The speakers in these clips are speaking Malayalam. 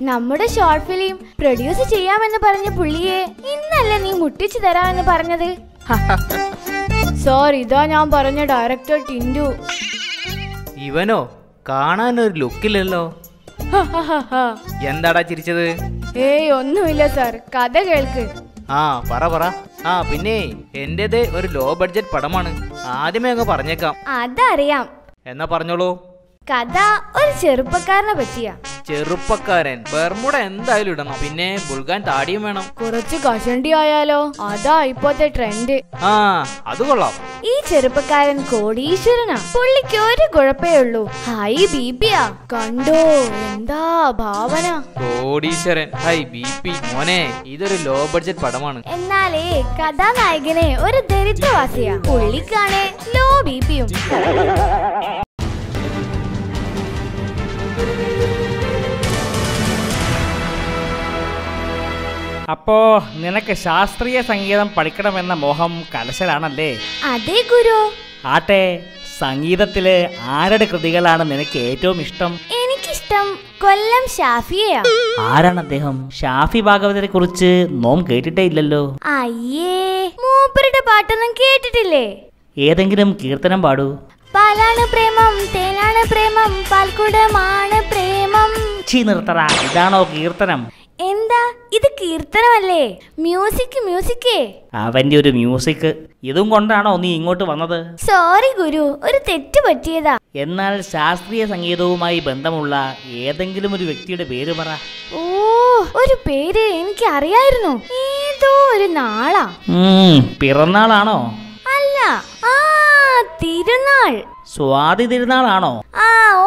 നമ്മുടെ ഷോർട്ട് ഫിലിം പ്രൊഡ്യൂസ് ചെയ്യാമെന്ന് പറഞ്ഞ പുള്ളിയെ ഇന്നല്ലേ നീ മുട്ടിച്ചു തരാമെന്ന് പറഞ്ഞത്? സോറി, ഇതാ ഞാൻ പറഞ്ഞ ഡയറക്ടർ ടിൻഡു. ഇവനോ? കാണാനൊരു ലുക്കില്ലല്ലോ. എന്താടാ ചിരിച്ചത്? ഏയ് ഒന്നുമില്ല സാർ, കഥ കേൾക്ക്. പറ. പിന്നെ എന്റേത് ഒരു ലോ ബഡ്ജറ്റ് പടമാണ്. ആദ്യമേ അങ്ങ് പറഞ്ഞേക്കാം. അതറിയാം. എന്നാ പറഞ്ഞോളൂ. കഥ ഒരു ചെറുപ്പക്കാരനെ പറ്റിയാ. ചെറുപ്പക്കാരൻ? ബർമുഡ എന്തായാലും ഇടണം. പിന്നെ ബുൾഗാൻ താടിയും വേണം. കുറച്ച് കഷണ്ടി ആയാലോ? അതാ ഇപ്പോഴത്തെ ട്രെൻഡ്. അത് കൊള്ളാം. ഈ ചെറുപ്പക്കാരൻ കോടീശ്വരനാ. പുള്ളിക്ക് ഒരു കുഴപ്പേ ഉള്ളൂ, ഹൈ ബിപിയാ. കണ്ടോ എന്താ ഭാവന? കോടീശ്വരൻ, ഹൈ ബിപി. മോനെ, ഇതൊരു ലോ ബഡ്ജറ്റ് പടമാണ്. എന്നാലേ കഥാനായകനെ ഒരു ദരിദ്രവാസിയാ. പുള്ളിക്കാണേ ലോ ബിപിയും. അപ്പോ നിനക്ക് ശാസ്ത്രീയ സംഗീതം പഠിക്കണമെന്ന മോഹം കലശലാണല്ലേ? അതെ ഗുരു. ആട്ടെ, സംഗീതത്തില് ആരുടെ കൃതികളാണ് നിനക്ക് ഏറ്റവും ഇഷ്ടം? എനിക്കിഷ്ടം കൊല്ലം ഷാഫിയെയാ. ആരാണ് അദ്ദേഹം? ഷാഫി ഭാഗവതരെ കുറിച്ച് നോം കേട്ടിട്ടേ ഇല്ലല്ലോ. അയ്യേ, മൂപ്പരുടെ പാട്ടൊന്നും കേട്ടിട്ടില്ലേ? ഏതെങ്കിലും കീർത്തനം പാടൂ. പാലാണ് പ്രേമം, തേനാണ് പ്രേമം, പാൽക്കുടമാണ് പ്രേമം. നിർത്തടാ, ഇതാണോ കീർത്തനം? എന്താ ഇത് കീർത്തനമല്ലേ? മ്യൂസിക്കേ. അവന്റെ ഒരു മ്യൂസിക്. ഇതും കൊണ്ടാണോ നീ ഇങ്ങോട്ട് വന്നത്? സോറി ഗുരു, ഒരു തെറ്റ് പറ്റിയതാ. എന്നാൽ ശാസ്ത്രീയ സംഗീതവുമായി ബന്ധമുള്ള ഏതെങ്കിലും ഒരു വ്യക്തിയുടെ പേര് പറ. ഓ, ഒരു പേര് എനിക്ക് അറിയായിരുന്നു. ഏതോ ഒരു നാളാ. പിറന്നാളാണോ? അല്ല, തിരുനാൾ. സ്വാതി തിരുനാളാണോ?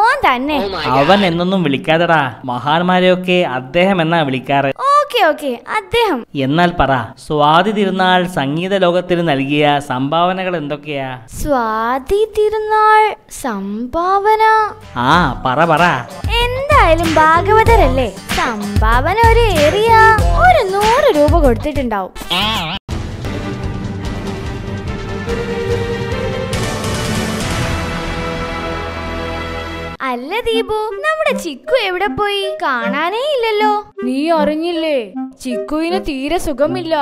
ഓൻ തന്നെ. അവൻ എന്നൊന്നും വിളിക്കാതെടാ, മഹാന്മാരെയൊക്കെ അദ്ദേഹം എന്നാ വിളിക്കാറ്. ഓക്കെ, അദ്ദേഹം. എന്നാൽ പറ, സ്വാതി തിരുനാൾ സംഗീത ലോകത്തിന് നൽകിയ സംഭാവനകൾ എന്തൊക്കെയാ? സ്വാതി തിരുനാൾ സംഭാവന? പറ. എന്തായാലും ഭാഗവതരല്ലേ, സംഭാവന ഒരു ഏറിയ 100 രൂപ കൊടുത്തിട്ടുണ്ടാവും. അല്ല ദീപു, നമ്മുടെ ചിക്കു എവിടെ പോയി? കാണാനേ ഇല്ലല്ലോ. നീ അറിഞ്ഞില്ലേ, ചിക്കുവിന് തീരെ സുഖമില്ല.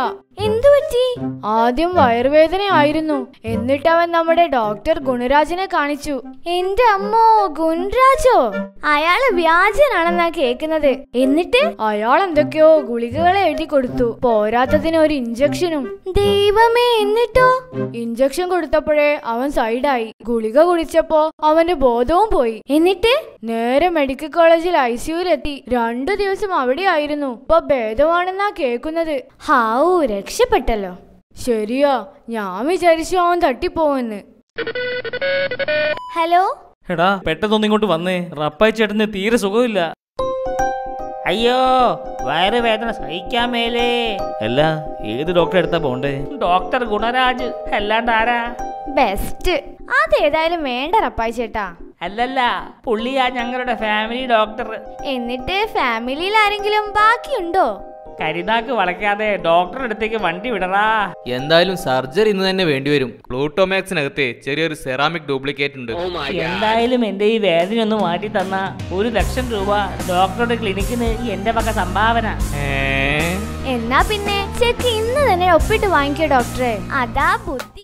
എന്തു പറ്റി? ആദ്യം വയറുവേദന ആയിരുന്നു. എന്നിട്ട് അവൻ നമ്മുടെ ഡോക്ടർ ഗുണരാജിനെ കാണിച്ചു. എന്റെ അമ്മോ, ഗുണരാജോ? അയാള് വ്യാജനാണെന്നാ കേക്കുന്നത്. എന്നിട്ട് അയാൾ എന്തൊക്കെയോ ഗുളികകളെ എഴുതി കൊടുത്തു. പോരാത്തതിന് ഒരു ഇഞ്ചക്ഷനും. ദൈവമേ, എന്നിട്ടോ? ഇഞ്ചക്ഷൻ കൊടുത്തപ്പോഴേ അവൻ സൈഡായി. ഗുളിക കുടിച്ചപ്പോ അവന്റെ ബോധവും പോയി. എന്നിട്ട് നേരെ മെഡിക്കൽ കോളേജിൽ ICUലെത്തി. 2 ദിവസം അവിടെ ആയിരുന്നു. ഇപ്പൊ ഭേദമാണെന്നാ കേക്കുന്നത്. രക്ഷപ്പെട്ടല്ലോ. ശരിയാ, ഞാൻ വിചാരിച്ചു അവൻ തട്ടിപ്പോവെന്ന്. ഹലോ. എടാ, പെട്ടെന്നൊന്നും ഇങ്ങോട്ട് വന്നേ. റപ്പായി ചേട്ടന് തീരെ സുഖമില്ല. അയ്യോ, വയറുവേദന സഹിക്കാൻ മേലേ. അല്ല, ഏത് ഡോക്ടറെ അടുത്താ പോണ്ടേ? ഡോക്ടർ ഗുണരാജ്, അല്ലാണ്ട് ആരാ? ബെസ്റ്റ്. അതേതായാലും വേണ്ട റപ്പായി ചേട്ടാ. അല്ലല്ല, പുള്ളിയാ ഞങ്ങളുടെ ഫാമിലി ഡോക്ടർ. എന്നിട്ട് ഫാമിലിയിൽ ആരെങ്കിലും ബാക്കിയുണ്ടോ? കരിനാക്ക് വളയ്ക്കാതെ ഡോക്ടറുടെ അടുത്തേക്ക് വണ്ടി വിടറാ. എന്തായാലും സർജറി ഇന്ന് തന്നെ വേണ്ടിവരും. പ്ലൂട്ടോമാക്സിനകത്ത് ചെറിയൊരു സെറാമിക് ഡ്യൂപ്ലിക്കേറ്റ് ഉണ്ട്. എന്തായാലും എന്റെ ഈ വേദന ഒന്ന് മാറ്റി തന്ന 1,00,000 രൂപ ഡോക്ടറുടെ ക്ലിനിക്കിന് എന്റെ വക സംഭാവന. എന്നാ പിന്നെ ചെക്ക് ഇന്ന് തന്നെ ഒപ്പിട്ട് വാങ്ങിക്കോ ഡോക്ടറെ. അതാ ബുദ്ധി.